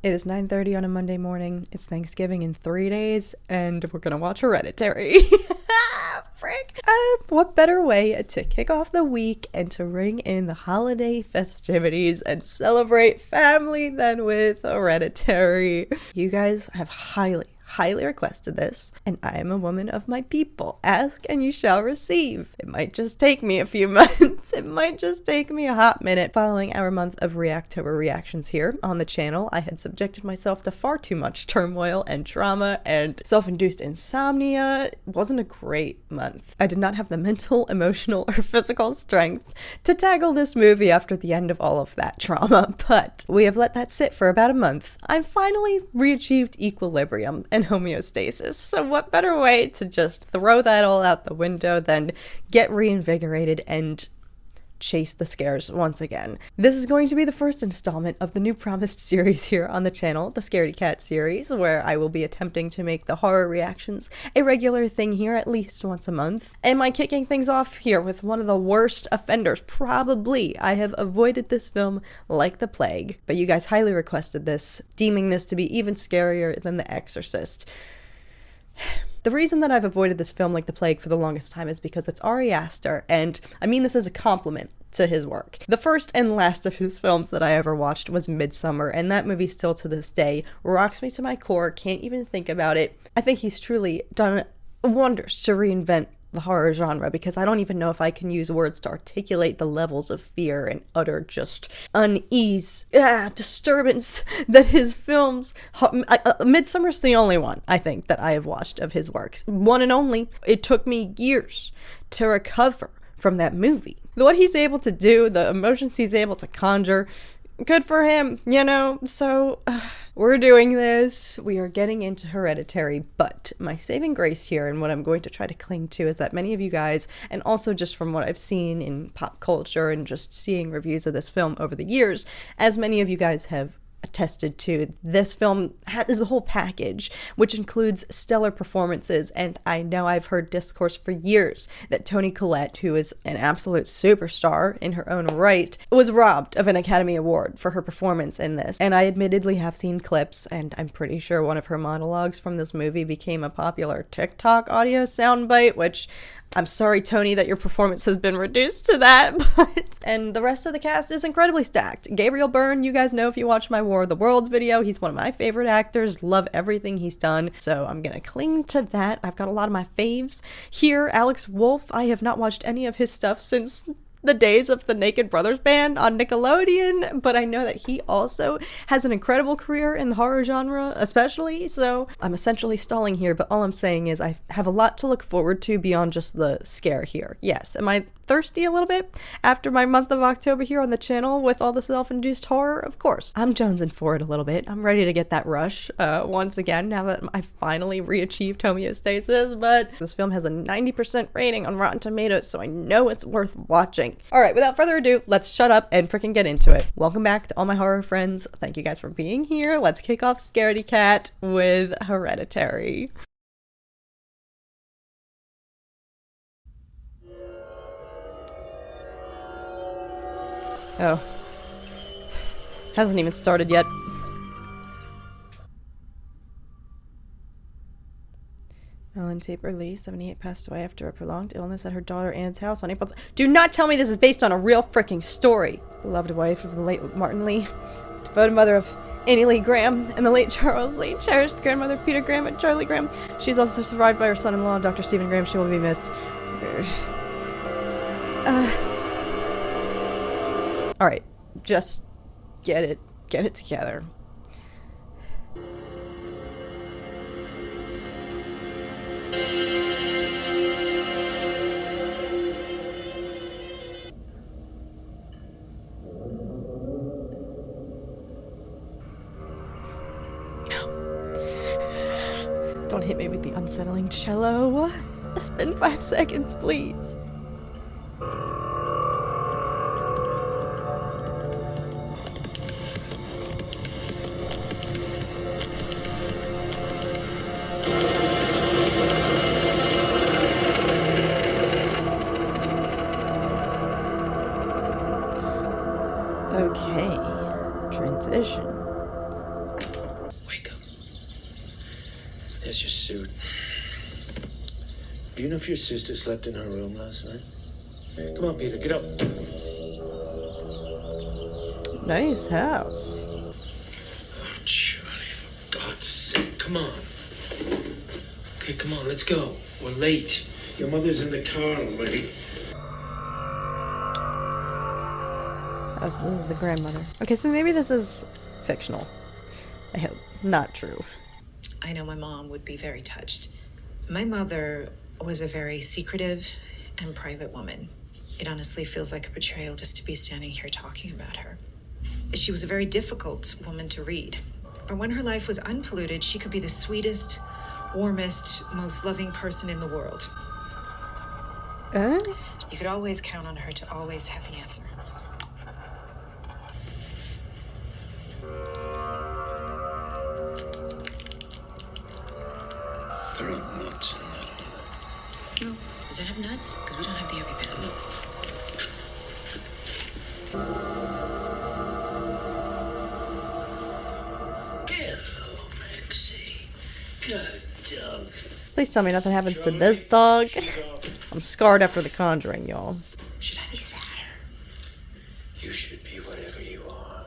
It is 9:30 on a Monday morning. It's Thanksgiving in 3 days, and we're gonna watch Hereditary. Frick! What better way to kick off the week and to ring in the holiday festivities and celebrate family than with Hereditary? You guys have highly requested this, and I am a woman of my people. Ask and you shall receive. It might just take me a few months. It might just take me a hot minute. Following our month of Reactober reactions here on the channel, I had subjected myself to far too much turmoil and trauma and self-induced insomnia. It wasn't a great month. I did not have the mental, emotional, or physical strength to tackle this movie after the end of all of that trauma, but we have let that sit for about a month. I've finally re-achieved equilibrium and homeostasis. So what better way to just throw that all out the window than get reinvigorated and chase the scares once again. This is going to be the first installment of the new promised series here on the channel, the Scaredy Cat series, where I will be attempting to make the horror reactions a regular thing here at least once a month. Am I kicking things off here with one of the worst offenders? Probably. I have avoided this film like the plague, but you guys highly requested this, deeming this to be even scarier than The Exorcist. The reason that I've avoided this film like the plague for the longest time is because it's Ari Aster, and I mean this as a compliment to his work. The first and last of his films that I ever watched was Midsummer, and that movie still to this day rocks me to my core, can't even think about it. I think he's truly done wonders to reinvent the horror genre, because I don't even know if I can use words to articulate the levels of fear and utter just unease, disturbance that his films... Midsummer's the only one, I think, that I have watched of his works. One and only. It took me years to recover from that movie. What he's able to do, the emotions he's able to conjure, good for him, you know? So, we're doing this. We are getting into Hereditary, but my saving grace here and what I'm going to try to cling to is that many of you guys, and also just from what I've seen in pop culture and just seeing reviews of this film over the years, as many of you guys have attested to, this film is the whole package, which includes stellar performances, and I know I've heard discourse for years that TONI Collette, who is an absolute superstar in her own right, was robbed of an Academy Award for her performance in this. And I admittedly have seen clips, and I'm pretty sure one of her monologues from this movie became a popular TikTok audio soundbite, which I'm sorry, TONI, that your performance has been reduced to that, but... And the rest of the cast is incredibly stacked. Gabriel Byrne, you guys know if you watch my War of the Worlds video, he's one of my favorite actors, love everything he's done, so I'm gonna cling to that. I've got a lot of my faves here. Alex Wolff, I have not watched any of his stuff since the days of the Naked Brothers band on Nickelodeon, but I know that he also has an incredible career in the horror genre, especially, so I'm essentially stalling here, but all I'm saying is I have a lot to look forward to beyond just the scare here. Yes, am I thirsty a little bit after my month of October here on the channel with all the self-induced horror? Of course. I'm jonesing for it a little bit. I'm ready to get that rush once again now that I finally re-achieved homeostasis, but this film has a 90% rating on Rotten Tomatoes, so I know it's worth watching. Alright, without further ado, let's shut up and freaking get into it. Welcome back to all my horror friends. Thank you guys for being here. Let's kick off Scaredy Cat with Hereditary. Oh. Hasn't even started yet. Ellen Taper Lee, 78, passed away after a prolonged illness at her daughter Anne's house on April... Do not tell me this is based on a real freaking story! Beloved wife of the late Martin Lee, devoted mother of Annie Lee Graham and the late Charles Lee, cherished grandmother Peter Graham and Charlie Graham. She is also survived by her son-in-law, Dr. Stephen Graham. She will be missed. Alright, just get it together. Don't hit me with the unsettling cello. Spend 5 seconds, please. Okay, transition. Here's your suit. Do you know if your sister slept in her room last night? Come on, Peter, get up. Nice house. Oh, Charlie, for God's sake, come on. Okay, come on, let's go. We're late. Your mother's in the car already. Oh, so this is the grandmother. Okay, so maybe this is fictional. I hope. Not true. I know my mom would be very touched. My mother was a very secretive and private woman. It honestly feels like a betrayal just to be standing here talking about her. She was a very difficult woman to read. But when her life was unpolluted, she could be the sweetest, warmest, most loving person in the world. You could always count on her to always have the answer. There are nuts in that. No. Does that have nuts? Because we don't have the EpiPen. No. Hello, Maxie. Good dog. Please tell me nothing happens to this dog. I'm scarred after The Conjuring, y'all. Should I be sadder? You should be whatever you are.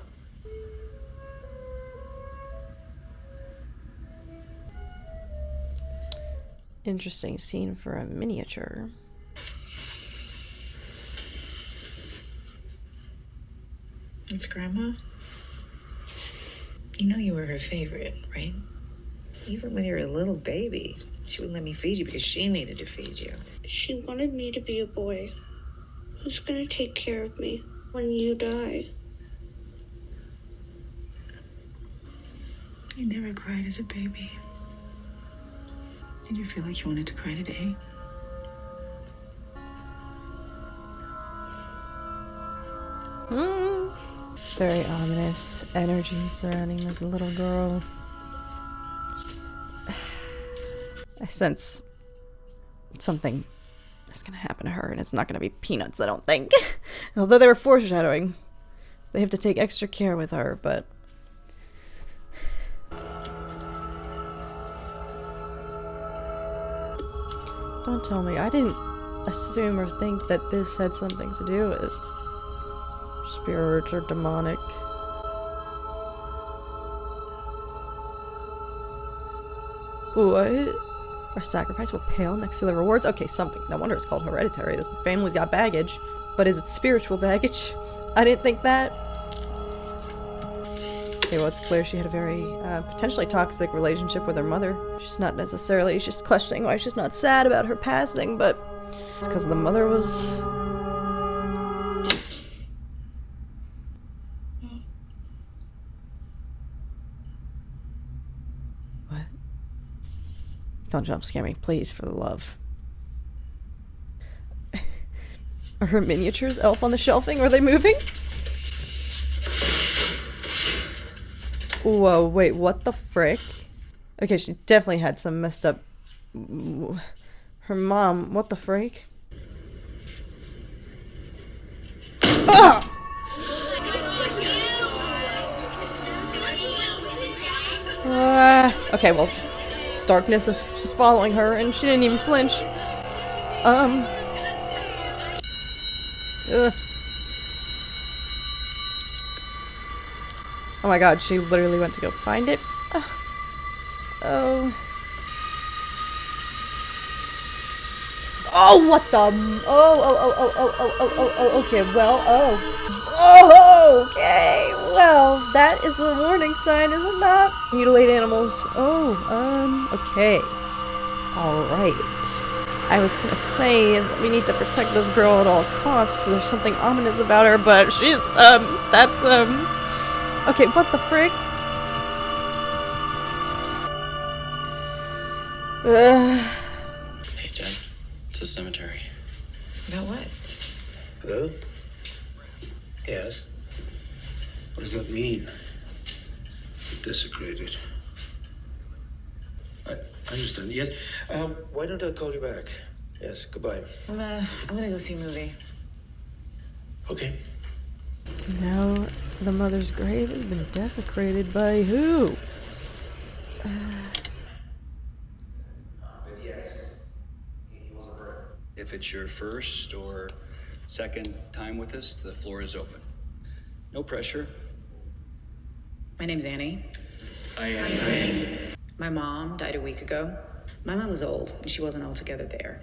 Interesting scene for a miniature. It's Grandma. You know you were her favorite, right? Even when you were a little baby, she wouldn't let me feed you because she needed to feed you. She wanted me to be a boy. Who's gonna take care of me when you die? You never cried as a baby. Did you feel like you wanted to cry today? Very ominous energy surrounding this little girl. I sense something is gonna happen to her, and it's not gonna be peanuts, I don't think. Although they were foreshadowing. They have to take extra care with her, but... Don't tell me. I didn't assume or think that this had something to do with spirit or demonic. What? Our sacrifice will pale next to the rewards? Okay, something. No wonder it's called Hereditary. This family's got baggage. But is it spiritual baggage? I didn't think that. Okay, well, it's clear she had a very potentially toxic relationship with her mother. She's not necessarily, she's questioning why she's not sad about her passing, but it's because the mother was... What? Don't jump scare me, please, for the love. Are her miniatures elf on the shelving? Are they moving? Whoa, wait, what the frick? Okay, she definitely had some messed up... Her mom, what the frick? Ah! Okay, well, darkness is following her, and she didn't even flinch. Ugh. Oh my god, she literally went to go find it. Oh. Oh, what the? Okay, well, okay, well, that is a warning sign, is it not? Mutilate animals. Okay. Alright. I was gonna say that we need to protect this girl at all costs, so there's something ominous about her, but she's, okay, what the frick? Hey, Dad. It's a cemetery. About what? Hello? Yes? What does that mean? Desecrated. I understand. Yes. Why don't I call you back? Yes, goodbye. I'm gonna go see a movie. Okay. Now the mother's grave has been desecrated by who? If it's your first or second time with us, the floor is open. No pressure. My name's Annie. I am. My mom died a week ago. My mom was old, and she wasn't altogether there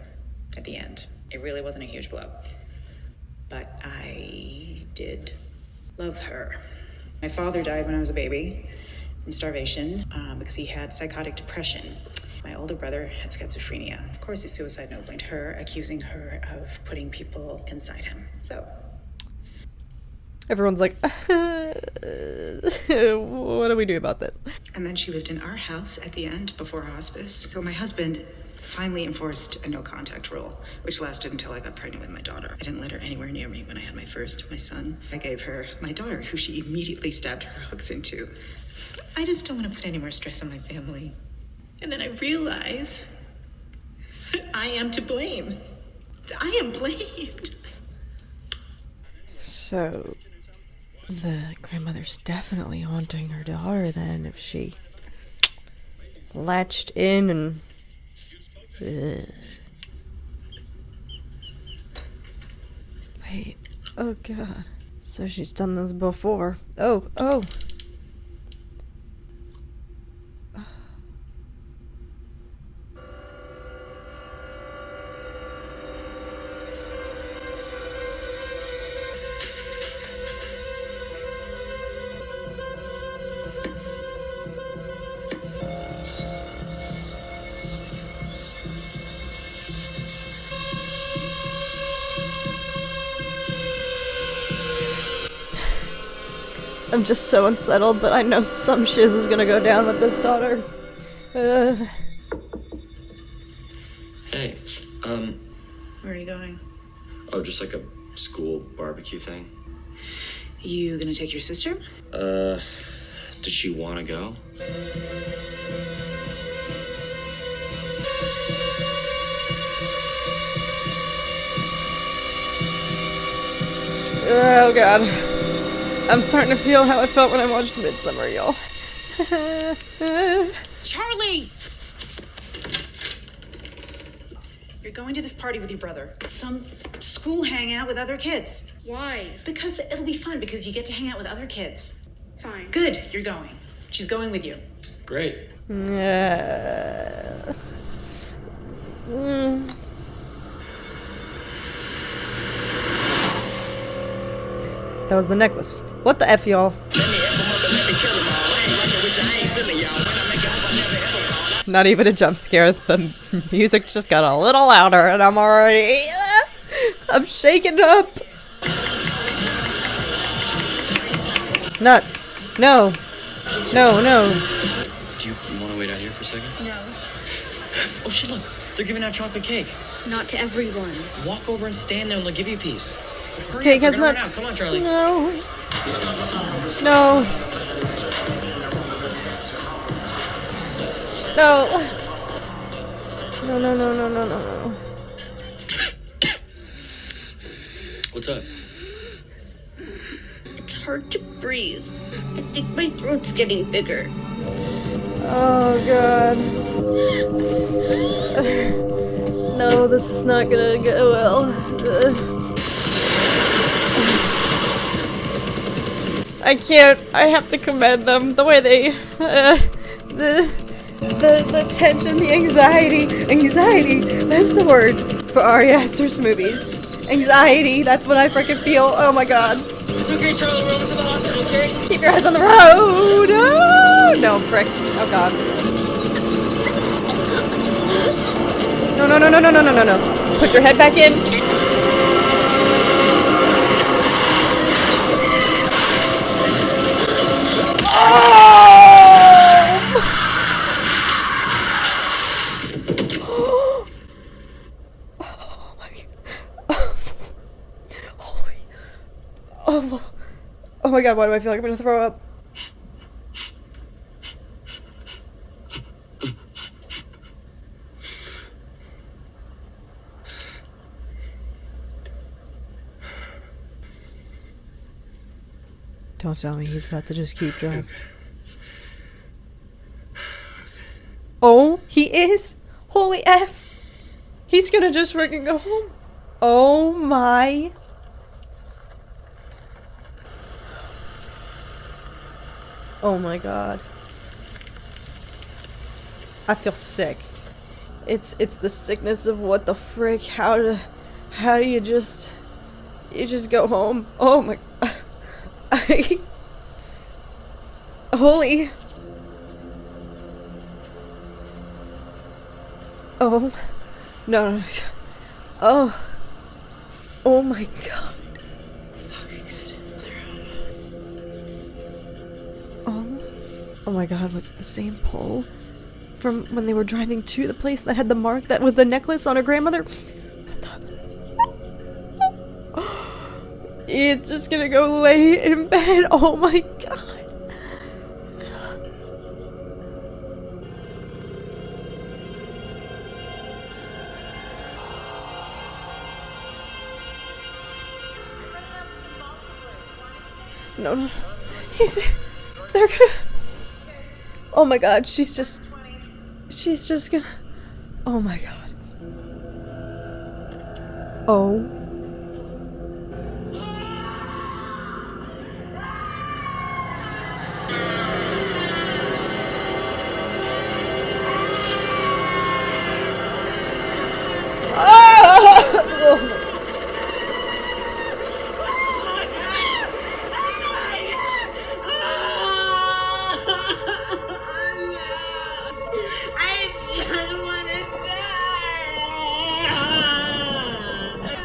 at the end. It really wasn't a huge blow. But I did love her. My father died when I was a baby from starvation because he had psychotic depression. My older brother had schizophrenia. Of course, he suicide note her, accusing her of putting people inside him. So Everyone's like, what do we do about this? And then she lived in our house at the end before hospice. So my husband finally enforced a no contact rule, which lasted until I got pregnant with my daughter. I didn't let her anywhere near me when I had my son. I gave her my daughter, who she immediately stabbed her hooks into. I just don't want to put any more stress on my family. And then I realize that I am to blame. I am blamed. So, the grandmother's definitely haunting her daughter then, if she latched in and... Ugh. Wait, oh god. So she's done this before. Oh. I'm just so unsettled, but I know some shiz is gonna go down with this daughter. Hey, Where are you going? oh, just like a school barbecue thing. You gonna take your sister? Does she want to go? Oh god. I'm starting to feel how I felt when I watched Midsummer, y'all. Charlie! You're going to this party with your brother. Some school hangout with other kids. Why? Because it'll be fun, because you get to hang out with other kids. Fine. Good, you're going. She's going with you. Great. Yeah. That was the necklace. What the F, y'all? Not even a jump scare. The music just got a little louder and I'm already... I'm shaking up. Nuts. No. No. Do you want to wait out here for a second? No. Oh shit, look. They're giving out chocolate cake. Not to everyone. Walk over and stand there and they'll give you a piece. Hurry Cake up, has we're gonna run nuts. out. Come on, Charlie. No. No. What's up? It's hard to breathe. I think my throat's getting bigger. Oh god. No, this is not gonna go well. I can't. I have to commend them. The way they, the tension, the anxiety. Anxiety. That's the word for Ari Aster's movies. Anxiety. That's what I freaking feel. Oh my god. It's okay, Charlie. We're almost to the hospital, okay? Keep your eyes on the road. Oh, no, frick. Oh god. No. Put your head back in. Oh my god, why do I feel like I'm gonna throw up? Don't tell me he's about to just keep driving. Oh, he is? Holy F! He's gonna just freaking go home. Oh my. Oh my god. I feel sick. It's the sickness of what the frick. How do you just go home? Oh my. Holy. Oh. No. Oh. Oh my god. Oh my god, was it the same pole from when they were driving to the place that had the mark that was the necklace on her grandmother? He's just gonna go lay in bed. Oh my god. No. They're gonna... Oh my god, she's just gonna... Oh my god. Oh.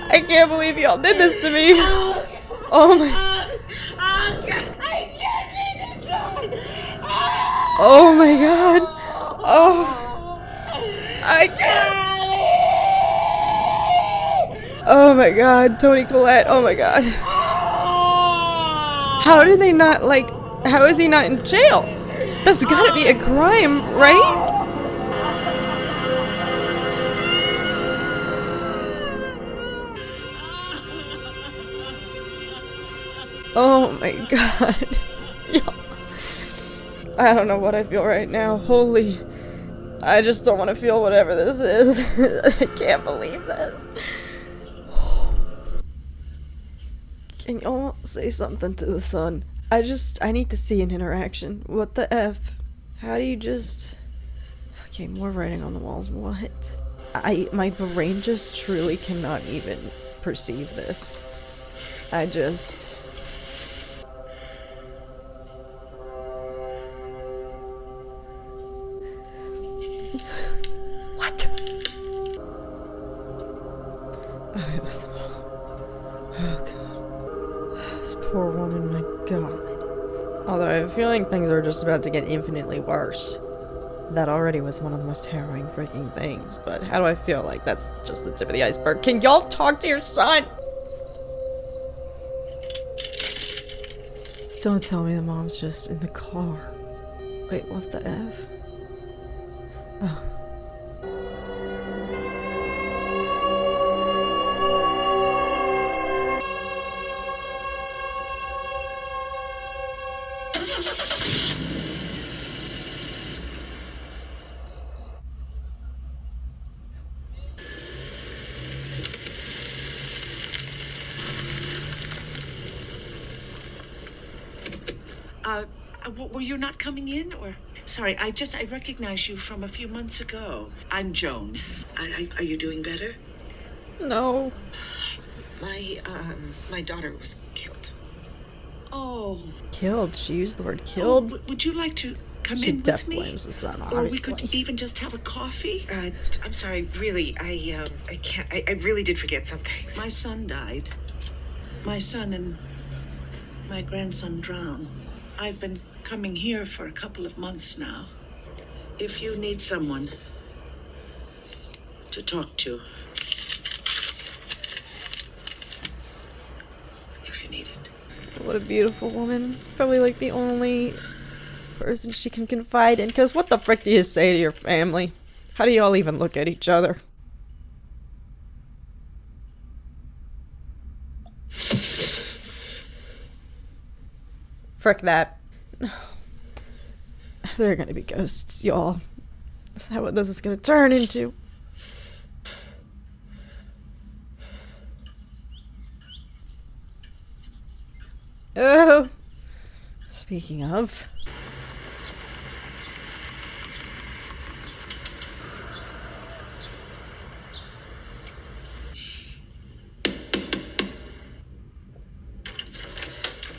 I can't believe y'all did this to me. Oh my. Oh my god. Oh. I can't. Oh my god, Toni Collette. Oh my god. How did they not, like, how is he not in jail? That's gotta be a crime, right? Oh my god. I don't know what I feel right now. Holy. I just don't want to feel whatever this is. I can't believe this. Can y'all say something to the son? I need to see an interaction. What the F? How do you just... Okay, more writing on the walls. What? My brain just truly cannot even perceive this. I just... What? Oh, it was... Oh, God. This poor woman, my God. Although I have a feeling things are just about to get infinitely worse. That already was one of the most harrowing freaking things, but how do I feel? Like, that's just the tip of the iceberg. Can y'all talk to your son? Don't tell me the mom's just in the car. Wait, what the F? Oh. Were you not coming in, or? Sorry, I recognized you from a few months ago. I'm Joan. Are you doing better? No. My daughter was killed. Oh. Killed? She used the word killed? Would you like to come She in with definitely me? blames the son, Or we obviously. could even just have a coffee? I'm sorry, really, I can't, I really did forget some things. My son died. My son and my grandson drowned. I've been coming here for a couple of months now. If you need someone to talk to, if you need it. What a beautiful woman. It's probably like the only person she can confide in, because what the frick do you say to your family? How do y'all even look at each other? Frick that. There are gonna be ghosts, y'all. That's not what this is gonna turn into. Oh, speaking of.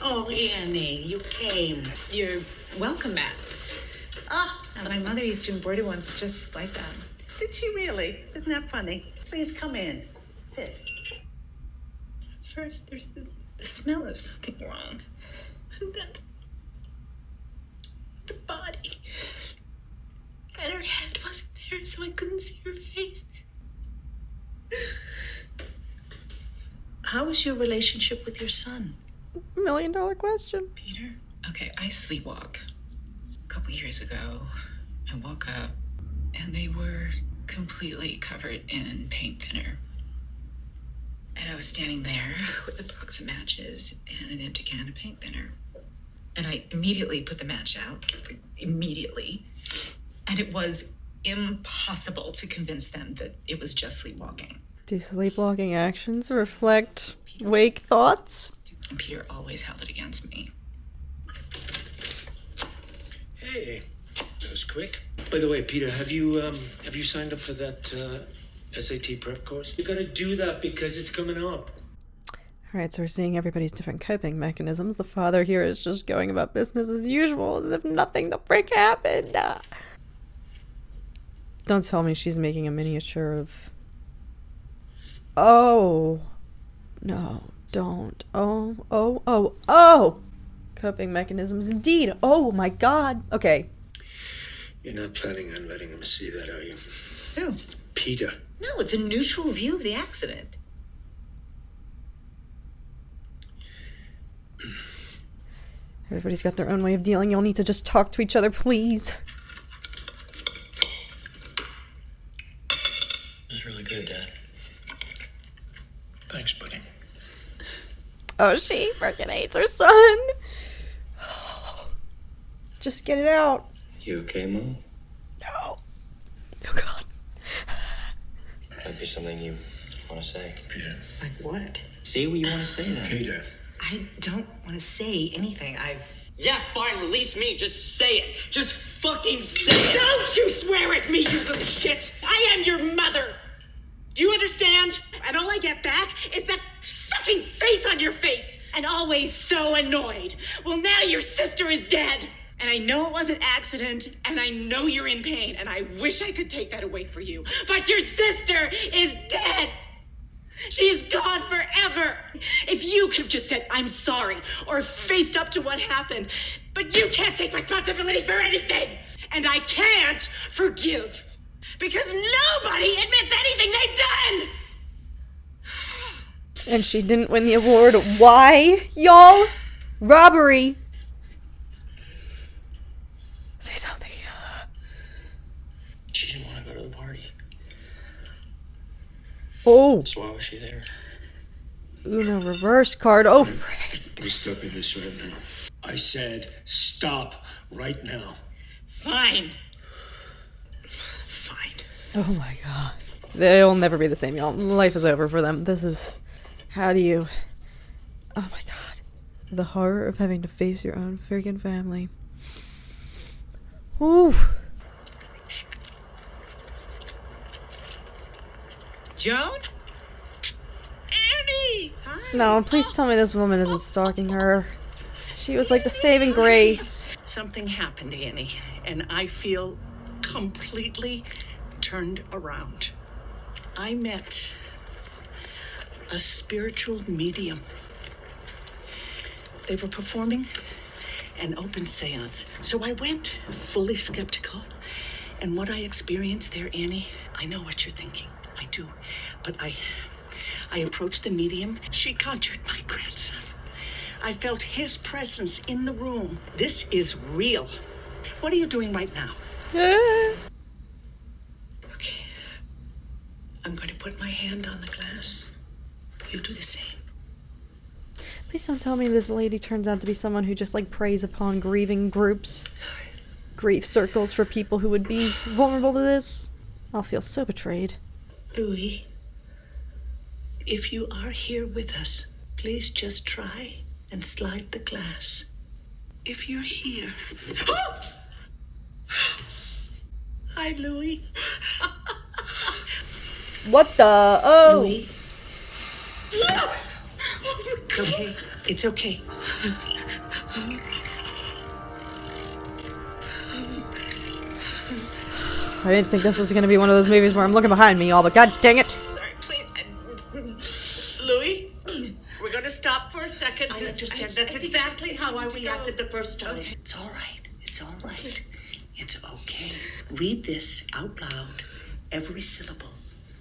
Oh, Annie, you came. You're welcome, Matt. My mother used to embroider once just like that. Did she really? Isn't that funny? Please come in. Sit. First, there's the smell of something wrong. And then the body. And her head wasn't there, so I couldn't see her face. How is your relationship with your son? $1 million question. Peter? Okay, I sleepwalk. A couple years ago, I woke up and they were completely covered in paint thinner. And I was standing there with a box of matches and an empty can of paint thinner. And I immediately put the match out. Immediately. And it was impossible to convince them that it was just sleepwalking. Do sleepwalking actions reflect wake thoughts? And Peter always held it against me. Hey, that was quick. By the way, Peter, have you signed up for that SAT prep course? You gotta do that because it's coming up. Alright, so we're seeing everybody's different coping mechanisms. The father here is just going about business as usual, as if nothing the frick happened. Don't tell me she's making a miniature of... Oh. No, don't. Oh. Coping mechanisms indeed. Oh my god. Okay. You're not planning on letting him see that, are you? Who? Peter. No, it's a neutral view of the accident. Everybody's got their own way of dealing. You'll need to just talk to each other, please. This is really good, Dad. Thanks, buddy. Oh, she freaking hates her son. Just get it out. You okay, Mom? No. Oh, God. Might be something you want to say. Peter. Like what? Say what you want to say, then. Peter. I don't want to say anything. Yeah, fine, release me. Just say it. Just fucking say it. Don't you swear at me, you little shit! I am your mother! Do you understand? And all I get back is that fucking face on your face! And always so annoyed. Well, now your sister is dead! And I know it was an accident, and I know you're in pain, and I wish I could take that away for you. But your sister is dead! She's gone forever! If you could have just said, I'm sorry, or faced up to what happened, but you can't take responsibility for anything! And I can't forgive, because nobody admits anything they've done! And she didn't win the award. Why, y'all? Robbery. Say something. She didn't want to go to the party. Oh. So why was she there? Uno reverse card. Oh, frick. We're stopping this right now. I said stop right now. Fine. Fine. Oh my god. They'll never be the same, y'all. Life is over for them. This is... How do you... Oh my god. The horror of having to face your own friggin' family. Ooh. Joan? Annie! Hi. No, please tell me this woman isn't stalking her. She was like the saving grace. Something happened, Annie, and I feel completely turned around. I met a spiritual medium. They were performing an open seance. So I went fully skeptical. And what I experienced there, Annie, I know what you're thinking. I do. But I approached the medium. She conjured my grandson. I felt his presence in the room. This is real. What are you doing right now? Okay. I'm going to put my hand on the glass. You do the same. Please don't tell me this lady turns out to be someone who just like preys upon grieving groups. Grief circles for people who would be vulnerable to this. I'll feel so betrayed. Louis, if you are here with us, please just try and slide the glass. If you're here. Hi, Louis. What the? Oh. Louis. It's okay. It's okay. I didn't think this was gonna be one of those movies where I'm looking behind me, y'all, but god dang it. Sorry, please. Louis, we're gonna stop for a second. I understand. That's exactly how I reacted the first time. Okay. It's all right. It's all right. It's okay. Read this out loud, every syllable,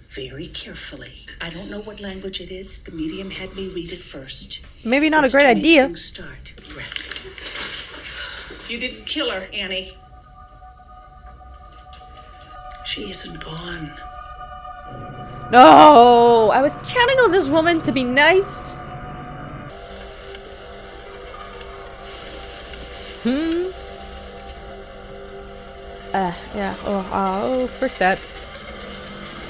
very carefully. I don't know what language it is. The medium had me read it first. Maybe not It's a great to make idea. things start. Breath. You didn't kill her, Annie. She isn't gone. No, I was counting on this woman to be nice. Yeah. Oh, frick that.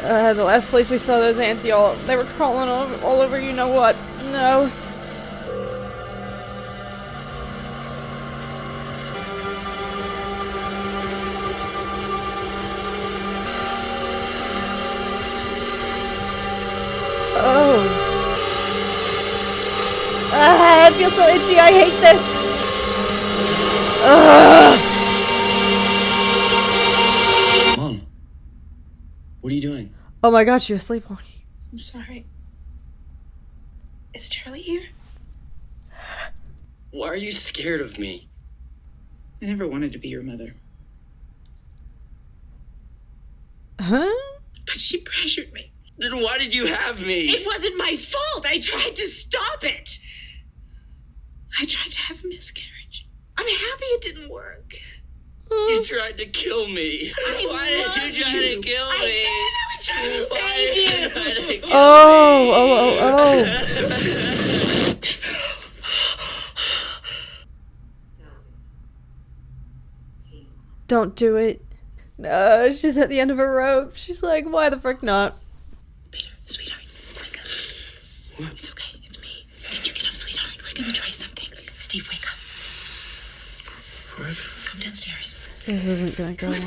The last place we saw those ants, y'all, they were crawling all over you know what. No. Oh. I feel so itchy. I hate this. Mom, what are you doing? Oh my god, she was sleepwalking. I'm sorry. Is Charlie here? Why are you scared of me? I never wanted to be your mother. Huh? But she pressured me. Then why did you have me? It wasn't my fault. I tried to stop it. I tried to have a miscarriage. I'm happy it didn't work. You tried to kill me. Why did you try to kill me? I did. I was trying to save you. Try to kill Oh. Don't do it. No, she's at the end of her rope. She's like, why the frick not? Peter, sweetheart, wake up. What? It's okay. It's me. Can you get up, sweetheart? We're gonna try something. Steve, wake up. What? Come downstairs. This isn't gonna go well.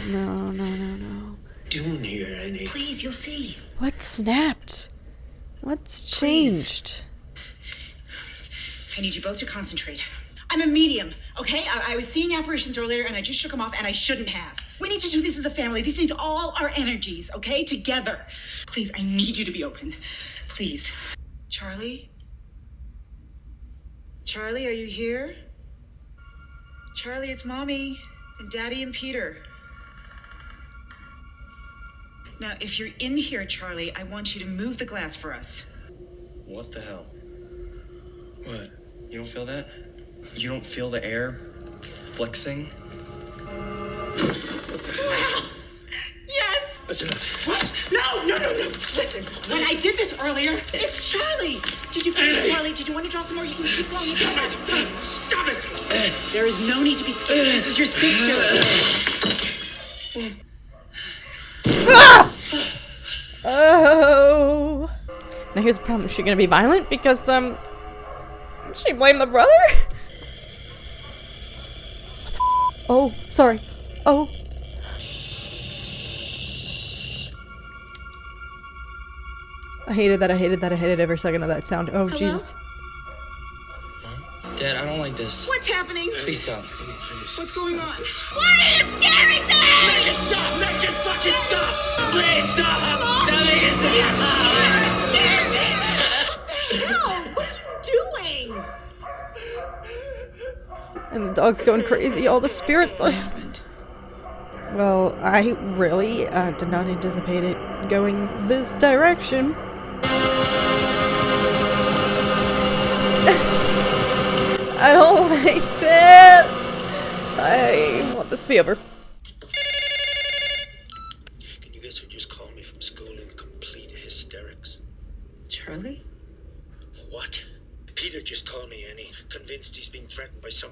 No. Doing here, Annie? Please, you'll see. What snapped? What's changed? I need you both to concentrate. I'm a medium, okay? I was seeing apparitions earlier and I just shook them off and I shouldn't have. We need to do this as a family. This needs all our energies, okay? Together. Please, I need you to be open. Please. Charlie? Charlie, are you here? Charlie, it's Mommy and Daddy and Peter. Now, if you're in here, Charlie, I want you to move the glass for us. What the hell? What? You don't feel that? You don't feel the air flexing? Yes! That's enough. What? No! Listen, when I did this earlier, it's Charlie. Did you finish, Charlie? Did you want to draw some more? You can keep going. Stop it! There is no need to be scared. This is your sister. Oh. Now here's the problem. Is she gonna be violent? Because, she blamed the brother? What the Oh, sorry. Oh. I hated that. I hated every second of that sound. Oh, Hello? Jesus. Mom? Dad, I don't like this. What's happening? Please stop. What's going on? Why are you scaring me? Make it stop! Make it fucking stop! Please stop! Nothing is Scared me! What the hell? What are you doing? And the dog's going crazy. All the spirits are... happened? Well, I really did not anticipate it going this direction. I don't like that. I want this to be over. Can you guess who just called me from school in complete hysterics? Charlie? What? Peter just called me, Annie. Convinced he's being threatened by some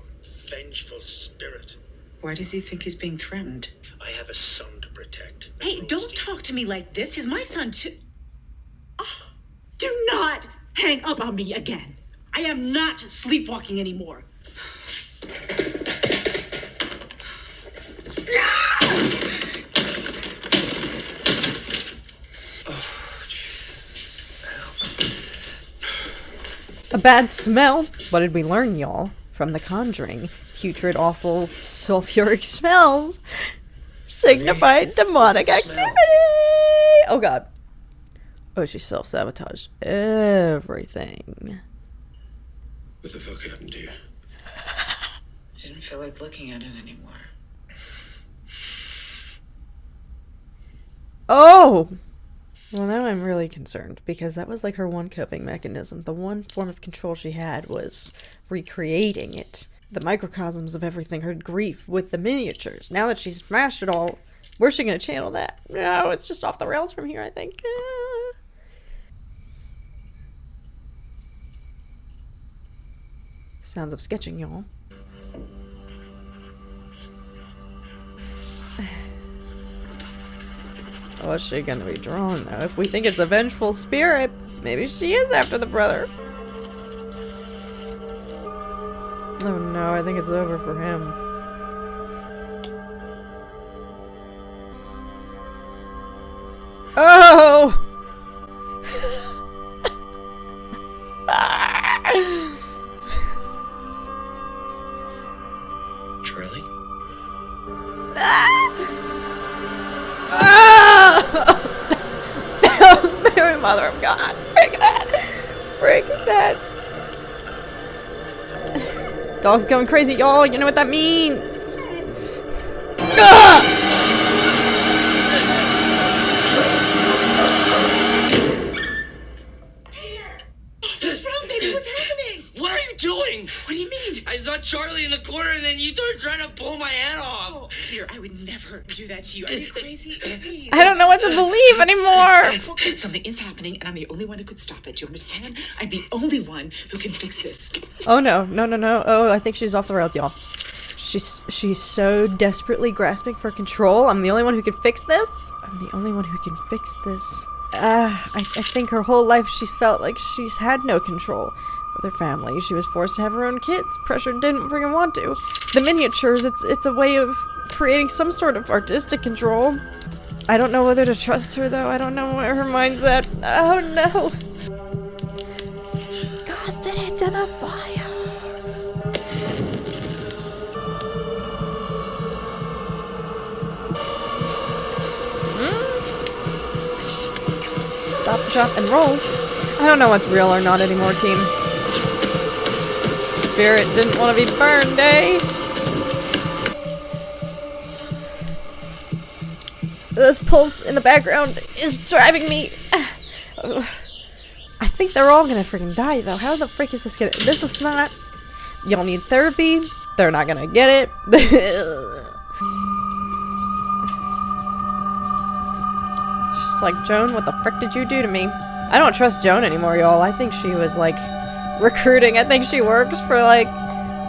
vengeful spirit. Why does he think he's being threatened? I have a son to protect. Hey, don't talk to me like this. He's my son too. Oh, do not hang up on me again. I am not sleepwalking anymore. A bad smell? What did we learn, y'all? From The Conjuring. Putrid, awful, sulfuric smells signified demonic activity! Oh god. Oh, she self-sabotaged everything. What the fuck happened to you? I didn't feel like looking at it anymore. Oh! Well, now I'm really concerned, because that was like her one coping mechanism. The one form of control she had was recreating it. The microcosms of everything, her grief with the miniatures. Now that she's smashed it all, where's she gonna channel that? No, it's just off the rails from here, I think. Sounds of sketching, y'all. What's she gonna be drawn, though? If we think it's a vengeful spirit, maybe she is after the brother. Oh no, I think it's over for him. Oh! Charlie? Mary, Mother of God. Freak that. Freak that. Dog's going crazy, y'all. You know what that means. What's wrong, baby? What's happening? What are you doing? What do you mean? I saw Charlie in the corner and then you started trying to pull my head off. Oh, Peter, I would never do that to you. Are you crazy? Please. I don't know what to believe anymore. Okay, something is happening, and I'm the only one who could stop it. Do you understand? I'm the only one who can fix this. Oh no, no, no, no. Oh, I think she's off the rails, y'all. She's so desperately grasping for control. I'm the only one who can fix this. I'm the only one who can fix this. I think her whole life she felt like she's had no control with her family. She was forced to have her own kids. Pressured, didn't freaking want to. The miniatures, it's a way of creating some sort of artistic control. I don't know whether to trust her though. I don't know where her mind's at. Oh no. Cast it into the fire. Stop, drop, and roll. I don't know what's real or not anymore, team. Spirit didn't want to be burned, eh? This pulse in the background is driving me. I think they're all gonna freaking die, though. How the frick is this gonna... This is not... Y'all need therapy. They're not gonna get it. She's like, Joan, what the frick did you do to me? I don't trust Joan anymore, y'all. I think she was, like, recruiting. I think she works for, like,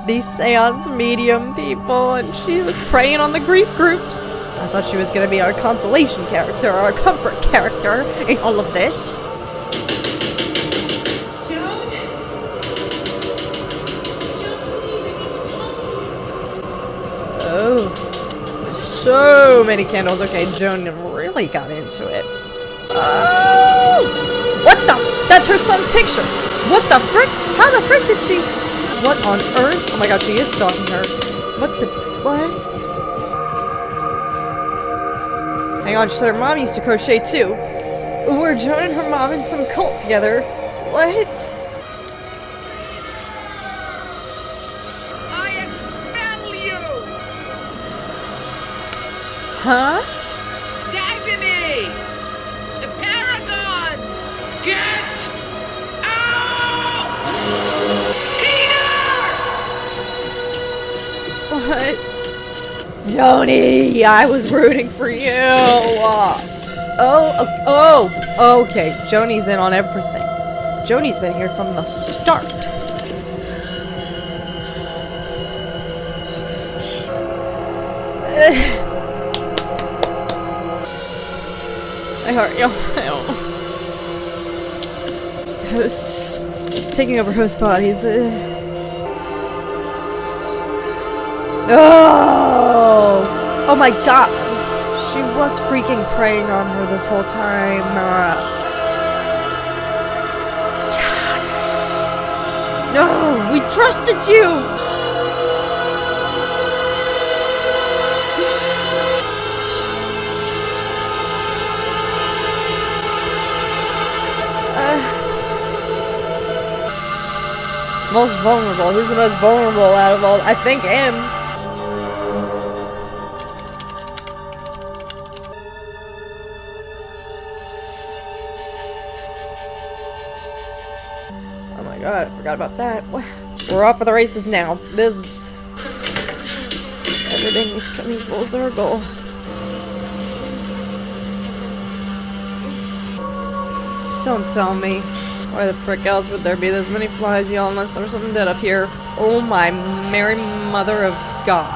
these seance medium people, and she was preying on the grief groups. I thought she was gonna be our consolation character, our comfort character in all of this. Joan? Joan, please, I need to talk to you. Oh. So many candles. Okay, Joan really got into it. Oh! What the? That's her son's picture. What the frick? How the frick did she? What on earth? Oh my god, she is stalking her. What the? What? Hang on, she said her mom used to crochet too. Were Joan and her mom in some cult together? What? I expel you! Huh? Daphne! The Paragon! Get out! Peter! What? Joni, I was rooting for you. Oh, okay. Joni's in on everything. Joni's been here from the start. My heart, y'all. Ghosts. Taking over host bodies. Oh! Oh my god! She was freaking preying on her this whole time. No! We trusted you! Most vulnerable. Who's the most vulnerable out of all? I think him. Oh my god, I forgot about that. We're off for the races now. Everything's coming full circle. Don't tell me. Why the frick else would there be this many flies, y'all, unless there was something dead up here? Oh my Mary Mother of God.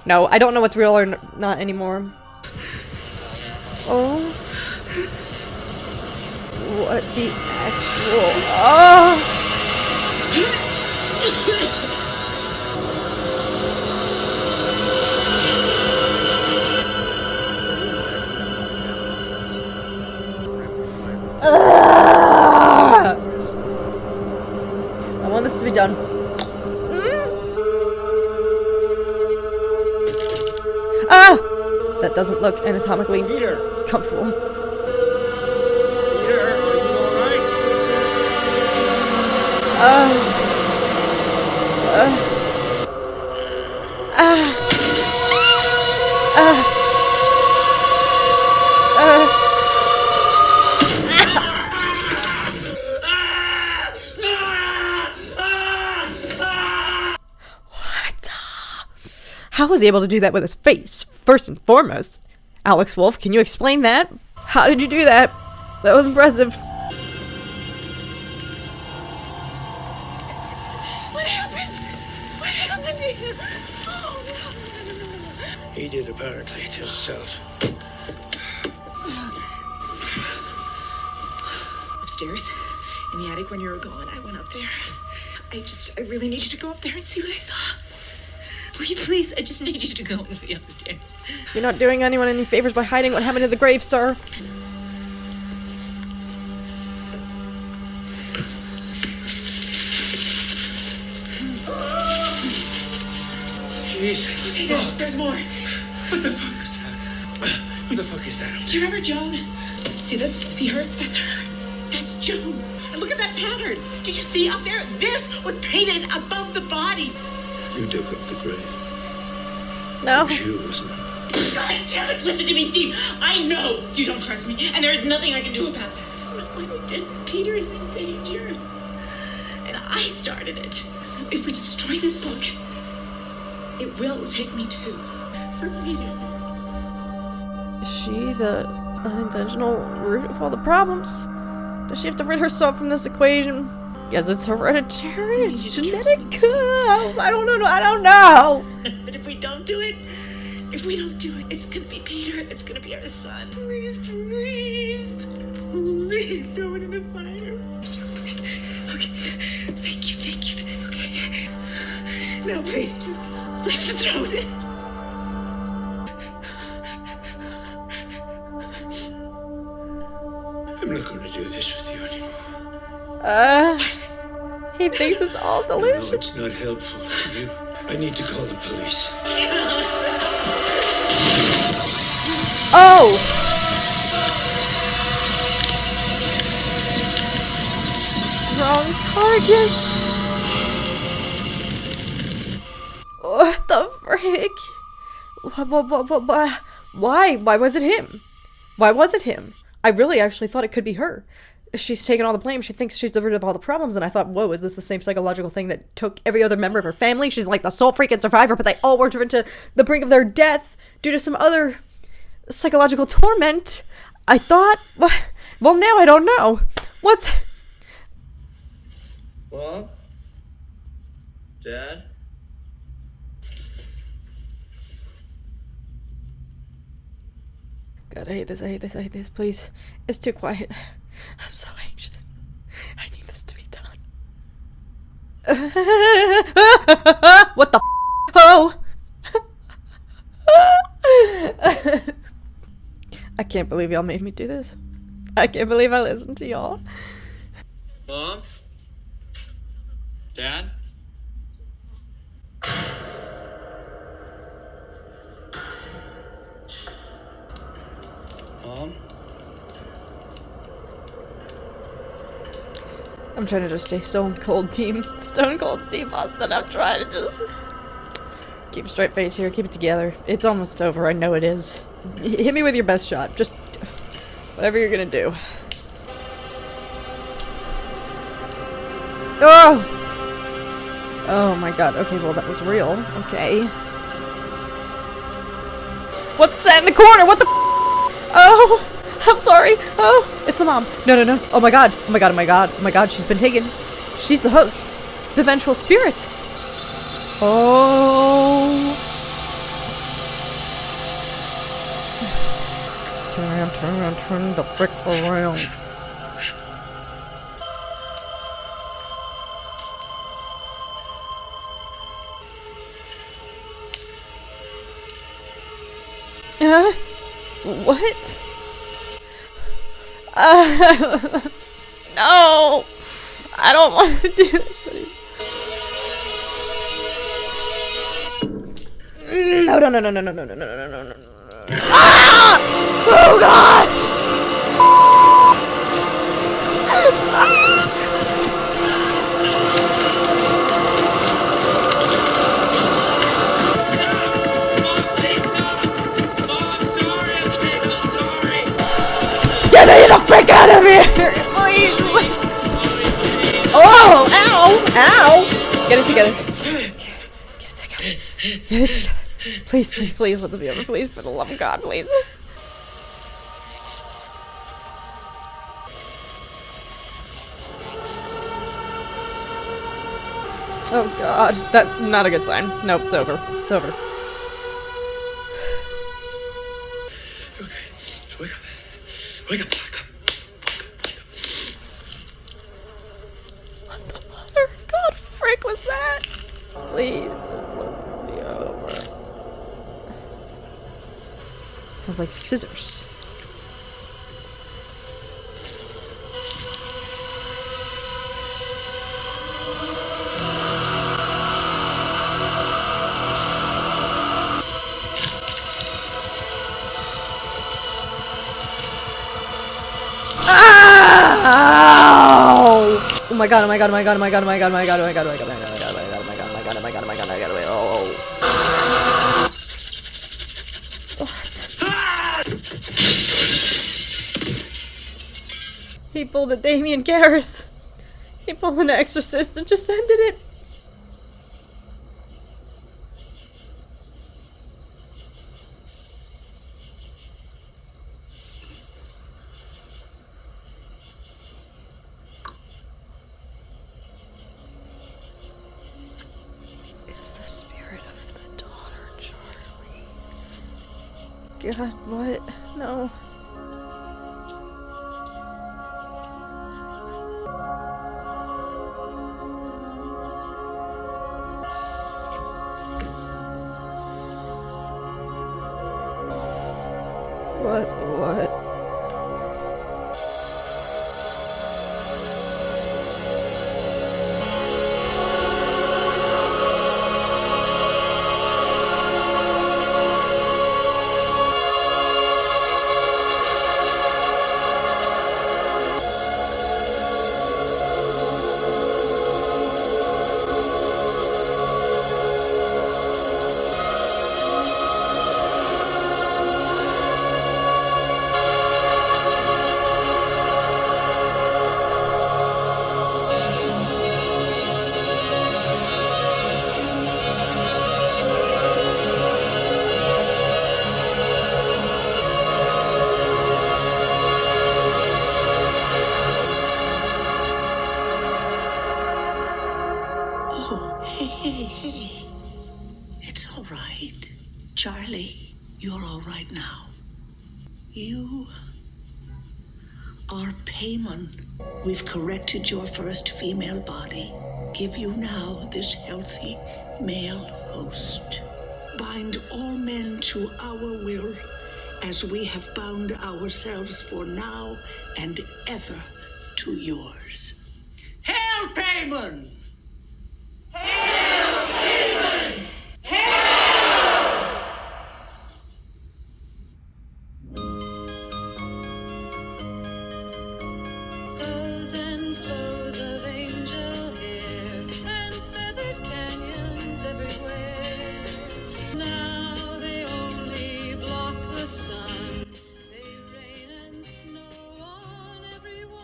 No, I don't know what's real or not anymore. Oh. What the actual... Oh! I want this to be done. Ah! That doesn't look anatomically comfortable. Peter, are you alright? How was he able to do that with his face? First and foremost. Alex Wolf, can you explain that? How did you do that? That was impressive. What happened? What happened to him? Oh, no. He did, apparently, to himself. Upstairs, in the attic when you were gone, I went up there. I really need you to go up there and see what I saw. Will you please? I just need you to go and see upstairs. You're not doing anyone any favors by hiding what happened to the grave, sir. Jesus. Hey, there's more. What the fuck is that? Who the fuck is that? Do you remember Joan? See this? See her? That's her. That's Joan. And look at that pattern. Did you see up there? This was painted above the body. You dug up the grave. No. It was you, wasn't it? God damn it! Listen to me, Steve. I know you don't trust me, and there's nothing I can do about that. Look what he did. Peter is in danger. And I started it. If we destroy this book, it will take me too. For Peter. Is she the unintentional root of all the problems? Does she have to rid herself from this equation? Yes, it's hereditary, it's genetic. I don't know. But if we don't do it, it's gonna be Peter. It's gonna be our son. Please, please, please throw it in the fire. Okay. Thank you. Okay. Now, please, just throw it in. I'm not going to do this with you anymore. He thinks it's all No, delusion. it's not helpful. I need to call the police. Oh! Wrong target. What the frick? Why? Why was it him? Why was it him? I really actually thought it could be her. She's taken all the blame. She thinks she's the root of all the problems, and I thought, whoa, is this the same psychological thing that took every other member of her family? She's like the sole freaking survivor, but they all were driven to the brink of their death due to some other psychological torment. I thought, well, now I don't know. What's... Mom? Dad? God, I hate this, please. It's too quiet. I'm so anxious. I need this to be done. What the oh! I can't believe y'all made me do this. I can't believe I listened to y'all. Mom? Dad? Mom? I'm trying to just stay stone cold, team. Stone cold Steve Austin. I'm trying to just keep a straight face here. Keep it together. It's almost over. I know it is. Hit me with your best shot. Just whatever you're gonna do. Oh! Oh my god. Okay, well that was real. Okay. What's that in the corner? What the Oh! I'm sorry. Oh! It's the mom. No, no, no. Oh my god. Oh my god, oh my god. Oh my god, she's been taken. She's the host. The vengeful spirit. Oh! Turn around, turn around, turn the frick around. What? No! I don't want to do this anymore. No, no, no, no, no, no, no, no, no, no, no, no. Ah! Oh god! Get me the frick out of here! Please! Oh! Ow! Ow! Get it together. Get it together. Get it together. Please, please, please, let this be over. Please, for the love of God, please. Oh god. That's not a good sign. Nope, it's over. It's over. Okay, just wake up. Wake up. Come. What the mother of God frick was that? Please, just let this be over. Sounds like scissors. Ow! Oh my god, oh my god, oh my god, oh my god, oh my god, oh my god, oh my god, oh my god, oh my god, oh my god, oh my god, oh my god, oh my god, oh my god, oh my god, oh my god, oh. What? He pulled a Damien Garris. He pulled an Exorcist and just ended it. It's the spirit of the daughter, Charlie. God, what? No. What? Hey. It's all right. Charlie, you're all right now. You are Payman. We've corrected your first female body. give you now this healthy male host. Bind all men to our will, as we have bound ourselves for now and ever to yours. Hail, Payman! Hail, Payman! Hail! Foes and foes of angel hair and feathered canyons everywhere. Now they only block the sun. They rain and snow on everyone.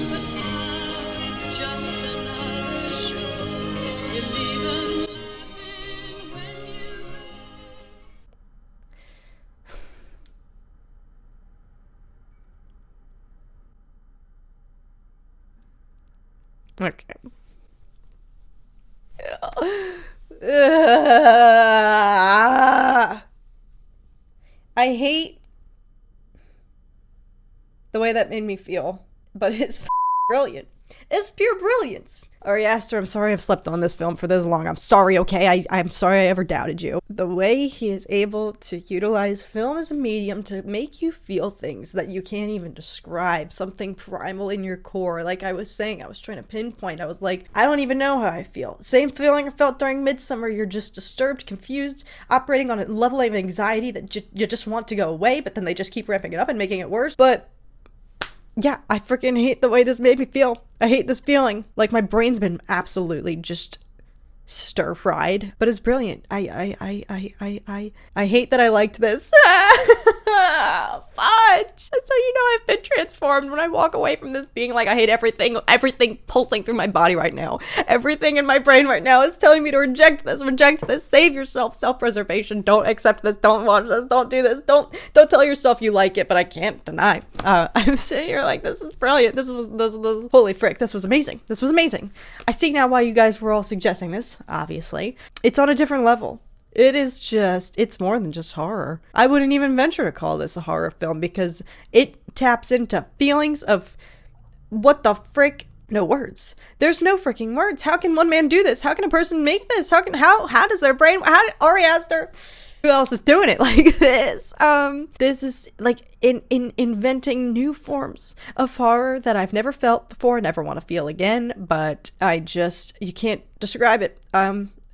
But now it's just another show. You leave 'em laughing when you go. Okay. I hate the way that made me feel, but it's brilliant. It's pure brilliance. Ari Aster, I'm sorry I've slept on this film for this long. I'm sorry, okay? I'm sorry I ever doubted you. The way he is able to utilize film as a medium to make you feel things that you can't even describe, something primal in your core. Like I was saying, I was trying to pinpoint. I was like, I don't even know how I feel. Same feeling I felt during Midsummer. You're just disturbed, confused, operating on a level of anxiety that you just want to go away, but then they just keep ramping it up and making it worse. But yeah, I freaking hate the way this made me feel. I hate this feeling. Like my brain's been absolutely just stir-fried, but it's brilliant. I hate that I liked this. Fudge! So you know I've been transformed when I walk away from this being like, I hate everything pulsing through my body right now. Everything in my brain right now is telling me to reject this, save yourself, self-preservation, don't accept this, don't watch this, don't do this, don't tell yourself you like it, but I can't deny. I'm sitting here like, this is brilliant, this was holy frick, this was amazing. I see now why you guys were all suggesting this, obviously. It's on a different level. It's more than just horror. I wouldn't even venture to call this a horror film because it taps into feelings of what the frick? No words. There's no freaking words. How can one man do this? How can a person make this? How does their brain, Ari Aster? Who else is doing it like this? This is like in inventing new forms of horror that I've never felt before, never want to feel again, but you can't describe it.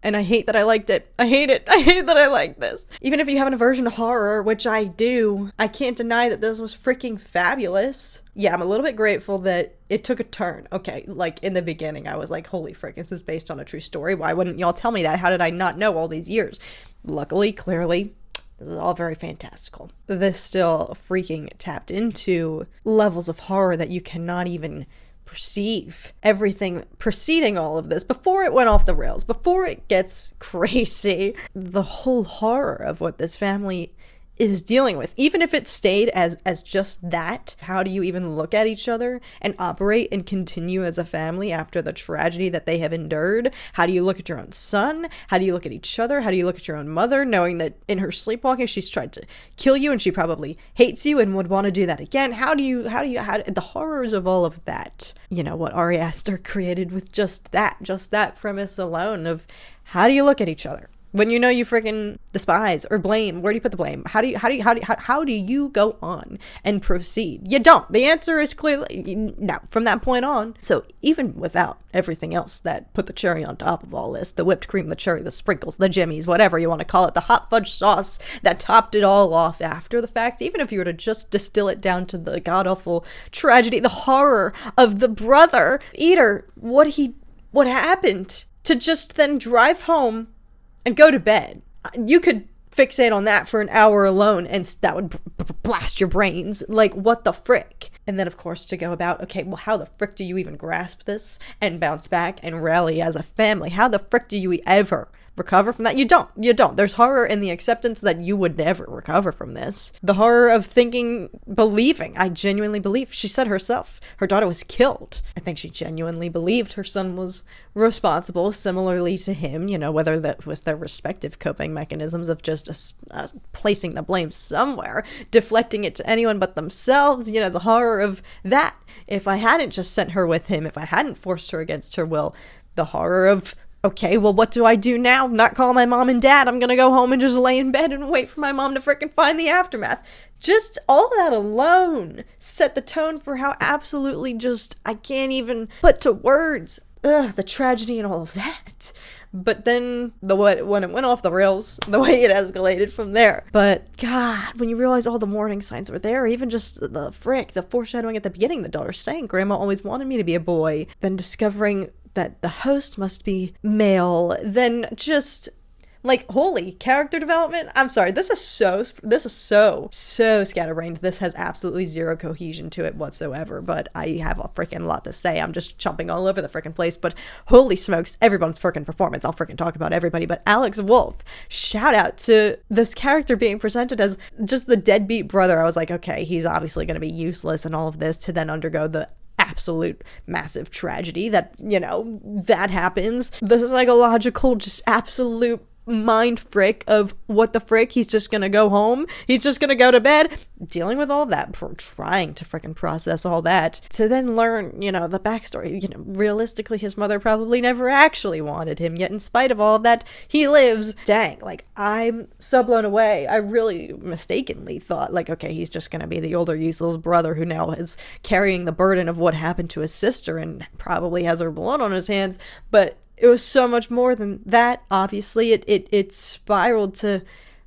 And I hate that I liked it. I hate it. I hate that I like this. Even if you have an aversion to horror, which I do, I can't deny that this was freaking fabulous. Yeah, I'm a little bit grateful that it took a turn. Okay, like in the beginning, I was like, holy frick, this is based on a true story. Why wouldn't y'all tell me that? How did I not know all these years? Luckily, clearly, this is all very fantastical. This still freaking tapped into levels of horror that you cannot even perceive. Everything preceding all of this, before it went off the rails, before it gets crazy, the whole horror of what this family is dealing with, even if it stayed as just that. How do you even look at each other and operate and continue as a family after the tragedy that they have endured? How do you look at your own son? How do you look at each other? How do you look at your own mother, knowing that in her sleepwalking she's tried to kill you and she probably hates you and would want to do that again? How do the horrors of all of that, you know, what Ari Aster created with just that premise alone of how do you look at each other when you know you freaking despise or blame? Where do you put the blame? How do you go on and proceed? You don't. The answer is clearly no from that point on. So even without everything else that put the cherry on top of all this, the whipped cream, the cherry, the sprinkles, the jimmies, whatever you want to call it, the hot fudge sauce that topped it all off after the fact, even if you were to just distill it down to the god-awful tragedy, the horror of the brother eater, what happened to just then drive home and go to bed. You could fixate on that for an hour alone and that would blast your brains. Like, what the frick? And then, of course, to go about, okay, well, how the frick do you even grasp this and bounce back and rally as a family? How the frick do you ever recover from that? You don't. There's horror in the acceptance that you would never recover from this. The horror of believing. I genuinely believe. She said herself, her daughter was killed. I think she genuinely believed her son was responsible, similarly to him, whether that was their respective coping mechanisms of just placing the blame somewhere, deflecting it to anyone but themselves, the horror of that. If I hadn't just sent her with him, if I hadn't forced her against her will, the horror of, okay, well, what do I do now? Not call my mom and dad. I'm gonna go home and just lay in bed and wait for my mom to frickin' find the aftermath. Just all of that alone set the tone for how absolutely just, I can't even put to words, the tragedy and all of that. But then when it went off the rails, the way it escalated from there. But God, when you realize all the warning signs were there, even just the foreshadowing at the beginning, the daughter saying, Grandma always wanted me to be a boy, then discovering that the host must be male, then just like, holy character development. I'm sorry, this is so scatterbrained. This has absolutely zero cohesion to it whatsoever, but I have a freaking lot to say. I'm just jumping all over the freaking place, but holy smokes, everyone's freaking performance. I'll freaking talk about everybody, but Alex Wolff, shout out to this character being presented as just the deadbeat brother. I was like, okay, he's obviously going to be useless and all of this, to then undergo the absolute massive tragedy that, that happens. The psychological, just absolute mind frick of what the frick, he's just gonna go home, he's just gonna go to bed, dealing with all of that, trying to freaking process all that, to then learn, the backstory. Realistically, his mother probably never actually wanted him, yet in spite of all of that, he lives. Dang, like, I'm so blown away. I really mistakenly thought, like, okay, he's just gonna be the older useless brother who now is carrying the burden of what happened to his sister and probably has her blood on his hands, but it was so much more than that. Obviously, it spiraled to,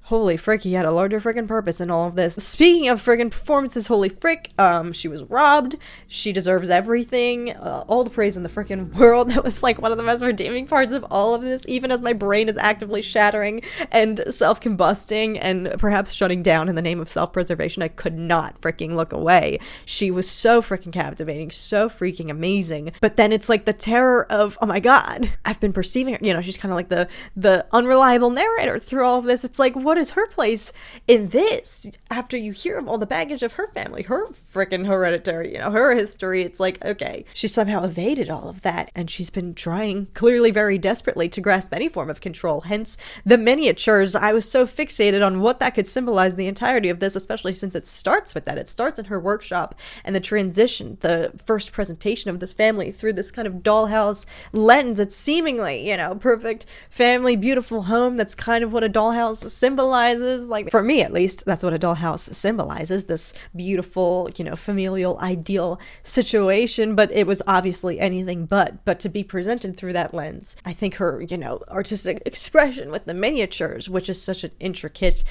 holy frick, he had a larger frickin' purpose in all of this. Speaking of frickin' performances, holy frick, she was robbed. She deserves everything. All the praise in the frickin' world. That was like one of the most redeeming parts of all of this, even as my brain is actively shattering and self-combusting and perhaps shutting down in the name of self-preservation. I could not fricking look away. She was so frickin' captivating, so freaking amazing. But then it's like the terror of, oh my God, I've been perceiving her. She's kind of like the unreliable narrator through all of this. It's like, what is her place in this after you hear of all the baggage of her family, her freaking hereditary, her history? It's like, okay, she somehow evaded all of that, and she's been trying clearly very desperately to grasp any form of control, hence the miniatures. I was so fixated on what that could symbolize the entirety of this, especially since it starts with that. It starts in her workshop and the transition, the first presentation of this family through this kind of dollhouse lens. It's seemingly, perfect family, beautiful home. That's kind of what a dollhouse symbolizes. Like, for me at least, that's what a dollhouse symbolizes, this beautiful, familial ideal situation. But it was obviously anything but to be presented through that lens. I think her, artistic expression with the miniatures, which is such an intricate,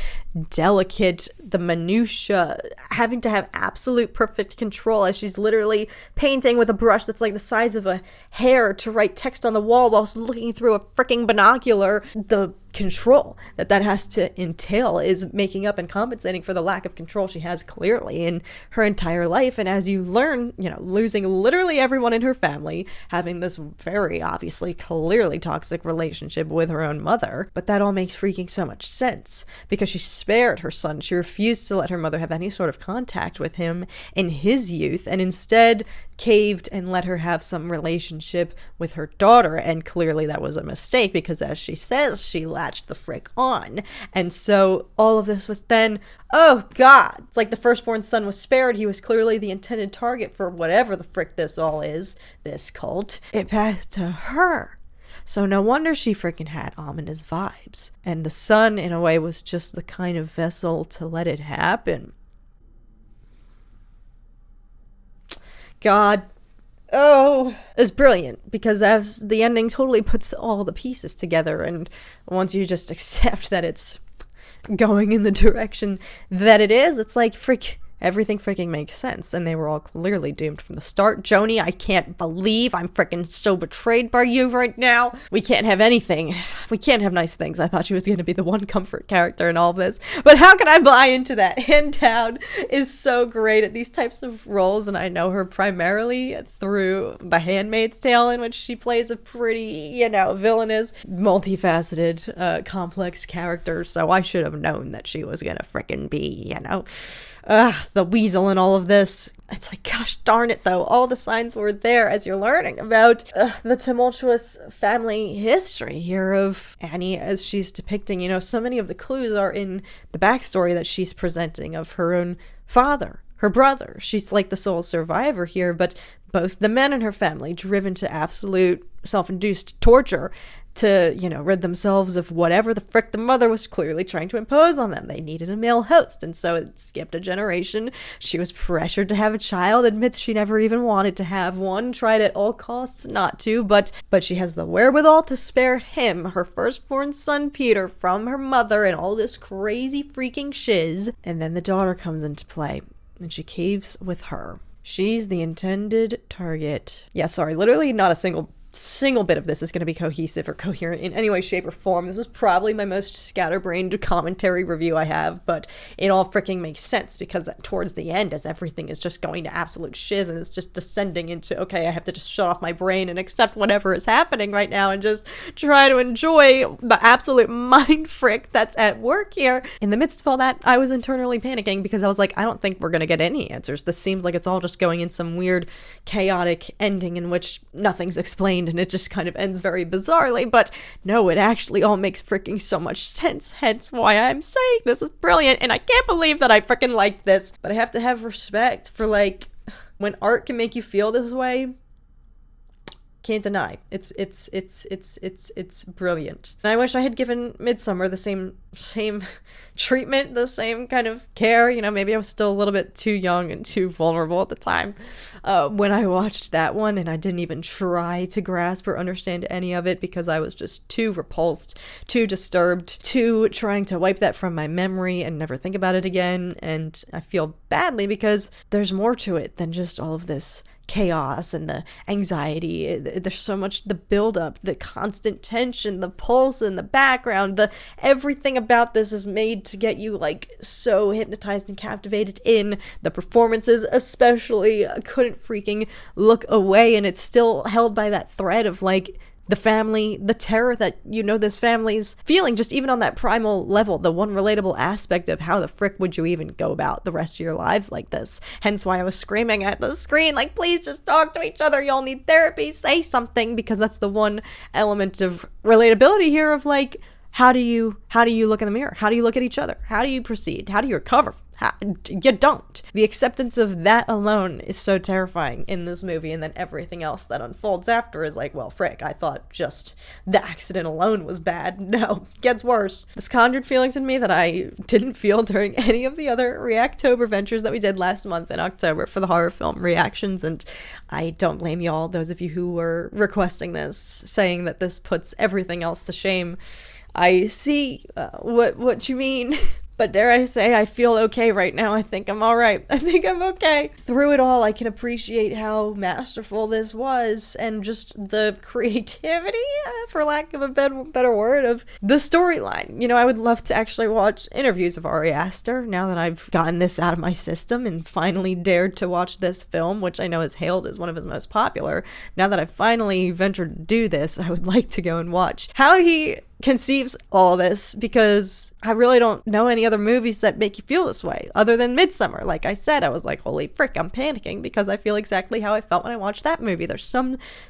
delicate, the minutia, having to have absolute perfect control as she's literally painting with a brush that's like the size of a hair to write text on the wall whilst looking through a freaking binocular. The control that has to entail is making up and compensating for the lack of control she has clearly in her entire life. And as you learn, losing literally everyone in her family, having this very obviously clearly toxic relationship with her own mother, but that all makes freaking so much sense because she spared her son. She refused to let her mother have any sort of contact with him in his youth, and instead caved and let her have some relationship with her daughter. And clearly that was a mistake because, as she says, she latched the frick on. And so all of this was then, oh God, it's like the firstborn son was spared. He was clearly the intended target for whatever the frick this all is, this cult. It passed to her. So no wonder she freaking had ominous vibes. And the son, in a way, was just the kind of vessel to let it happen. God, oh, it's brilliant because as the ending totally puts all the pieces together, and once you just accept that it's going in the direction that it is, it's like, frick, Everything freaking makes sense, and they were all clearly doomed from the start. Joni, I can't believe I'm freaking so betrayed by you right now. We can't have anything. We can't have nice things. I thought she was going to be the one comfort character in all of this, but how can I buy into that? Hand Down is so great at these types of roles, and I know her primarily through The Handmaid's Tale, in which she plays a pretty, villainous, multifaceted, complex character, so I should have known that she was gonna frickin' be, the weasel in all of this. It's like, gosh darn it, though. All the signs were there as you're learning about the tumultuous family history here of Annie as she's depicting. So many of the clues are in the backstory that she's presenting of her own father, her brother. She's like the sole survivor here, but both the men in her family driven to absolute self-induced torture to, rid themselves of whatever the frick the mother was clearly trying to impose on them. They needed a male host, and so it skipped a generation. She was pressured to have a child, admits she never even wanted to have one, tried at all costs not to, but she has the wherewithal to spare him, her firstborn son Peter, from her mother and all this crazy freaking shiz. And then the daughter comes into play, and she caves with her. She's the intended target. Yeah, sorry, literally not a single bit of this is going to be cohesive or coherent in any way, shape, or form. This is probably my most scatterbrained commentary review I have, but it all freaking makes sense because towards the end, as everything is just going to absolute shiz and it's just descending into, okay, I have to just shut off my brain and accept whatever is happening right now and just try to enjoy the absolute mind frick that's at work here. In the midst of all that, I was internally panicking because I was like, I don't think we're going to get any answers. This seems like it's all just going in some weird, chaotic ending in which nothing's explained and it just kind of ends very bizarrely, but no, it actually all makes freaking so much sense, hence why I'm saying this is brilliant, and I can't believe that I freaking like this. But I have to have respect for, like, when art can make you feel this way. Can't deny. It's brilliant. And I wish I had given Midsommar the same treatment, the same kind of care. Maybe I was still a little bit too young and too vulnerable at the time when I watched that one, and I didn't even try to grasp or understand any of it because I was just too repulsed, too disturbed, too trying to wipe that from my memory and never think about it again. And I feel badly because there's more to it than just all of this chaos and the anxiety. There's so much, the buildup, the constant tension, the pulse in the background, everything about this is made to get you like so hypnotized and captivated in the performances, especially. I couldn't freaking look away, and it's still held by that thread of like the family, the terror that this family's feeling, just even on that primal level, the one relatable aspect of how the frick would you even go about the rest of your lives like this. Hence why I was screaming at the screen, like, please just talk to each other, y'all need therapy, say something, because that's the one element of relatability here of like, how do you look in the mirror? How do you look at each other? How do you proceed? How do you recover? You don't. The acceptance of that alone is so terrifying in this movie, and then everything else that unfolds after is like, well, frick, I thought just the accident alone was bad. No, gets worse. This conjured feelings in me that I didn't feel during any of the other Reactober ventures that we did last month in October for the horror film reactions, and I don't blame y'all, those of you who were requesting this, saying that this puts everything else to shame. I see what you mean. But dare I say, I feel okay right now. I think I'm all right. I think I'm okay. Through it all, I can appreciate how masterful this was and just the creativity, for lack of a better word, of the storyline. I would love to actually watch interviews of Ari Aster now that I've gotten this out of my system and finally dared to watch this film, which I know is hailed as one of his most popular. Now that I've finally ventured to do this, I would like to go and watch how he conceives all this, because I really don't know any other movies that make you feel this way other than Midsommar. Like I said, I was like, holy frick, I'm panicking because I feel exactly how I felt when I watched that movie. There's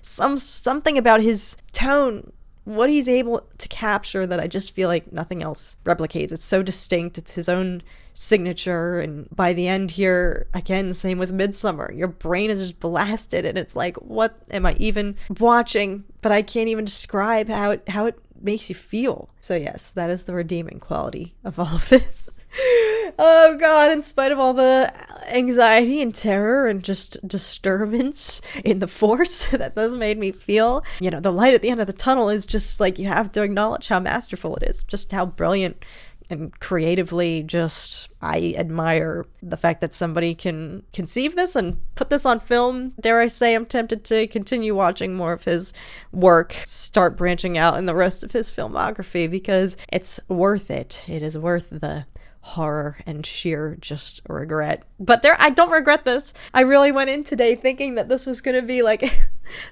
something about his tone, what he's able to capture, that I just feel like nothing else replicates. It's so distinct. It's his own signature. And by the end here, again, same with Midsommar, your brain is just blasted and it's like, what am I even watching? But I can't even describe how it makes you feel. So yes, that is the redeeming quality of all of this. Oh god, in spite of all the anxiety and terror and just disturbance in the force that this made me feel, the light at the end of the tunnel is just like, you have to acknowledge how masterful it is, just how brilliant and creatively just, I admire the fact that somebody can conceive this and put this on film. Dare I say, I'm tempted to continue watching more of his work, start branching out in the rest of his filmography, because it's worth it. It is worth the horror and sheer just regret. But I don't regret this. I really went in today thinking that this was going to be like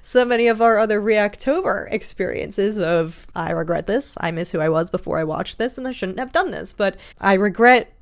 so many of our other Reactober experiences of, I regret this, I miss who I was before I watched this, and I shouldn't have done this. But I regret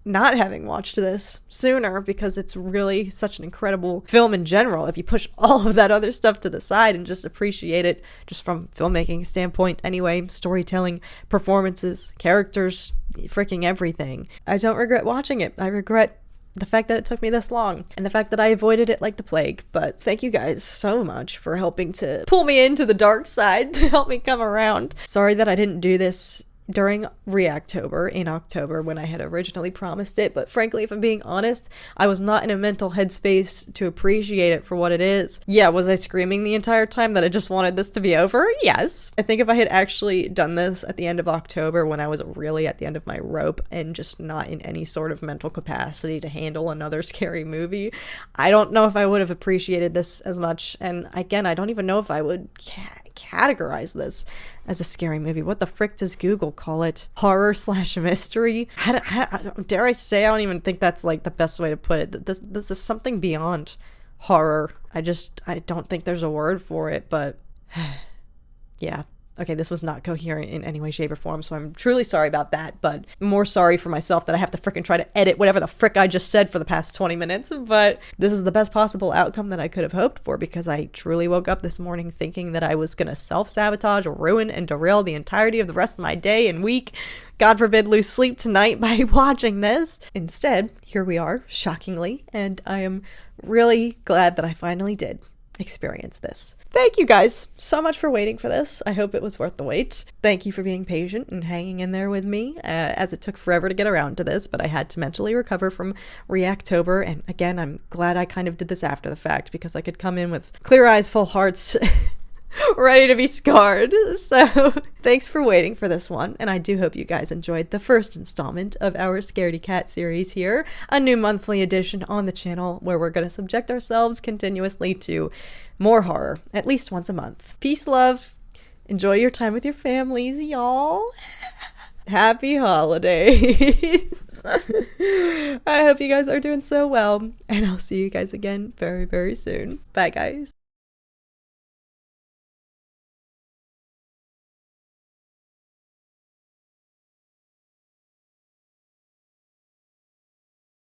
not having watched this sooner, because it's really such an incredible film in general if you push all of that other stuff to the side and just appreciate it just from filmmaking standpoint anyway, storytelling, performances, characters, freaking everything. I don't regret watching it. I regret the fact that it took me this long and the fact that I avoided it like the plague. But thank you guys so much for helping to pull me into the dark side, to help me come around. Sorry that I didn't do this during Reactober in October when I had originally promised it, but frankly, if I'm being honest, I was not in a mental headspace to appreciate it for what it is. Yeah, was I screaming the entire time that I just wanted this to be over? Yes. I think if I had actually done this at the end of October when I was really at the end of my rope and just not in any sort of mental capacity to handle another scary movie, I don't know if I would have appreciated this as much. And again, I don't even know if I would categorize this as a scary movie. What the frick does Google call it? Horror/mystery? Dare I say, I don't even think that's like the best way to put it. This is something beyond horror. I don't think there's a word for it, but yeah. Okay, this was not coherent in any way, shape, or form, so I'm truly sorry about that, but more sorry for myself that I have to frickin' try to edit whatever the frick I just said for the past 20 minutes, but this is the best possible outcome that I could have hoped for, because I truly woke up this morning thinking that I was gonna self-sabotage, ruin, and derail the entirety of the rest of my day and week, God forbid lose sleep tonight by watching this. Instead, here we are, shockingly, and I am really glad that I finally did experience this. Thank you guys so much for waiting for this. I hope it was worth the wait. Thank you for being patient and hanging in there with me, as it took forever to get around to this, but I had to mentally recover from Reactober, and again, I'm glad I kind of did this after the fact, because I could come in with clear eyes, full hearts, ready to be scarred. So thanks for waiting for this one, and I do hope you guys enjoyed the first installment of our Scaredy Cat series here, a new monthly edition on the channel where we're going to subject ourselves continuously to more horror, at least once a month. Peace, love, enjoy your time with your families, y'all. Happy holidays. I hope you guys are doing so well, and I'll see you guys again very, very soon. Bye, guys.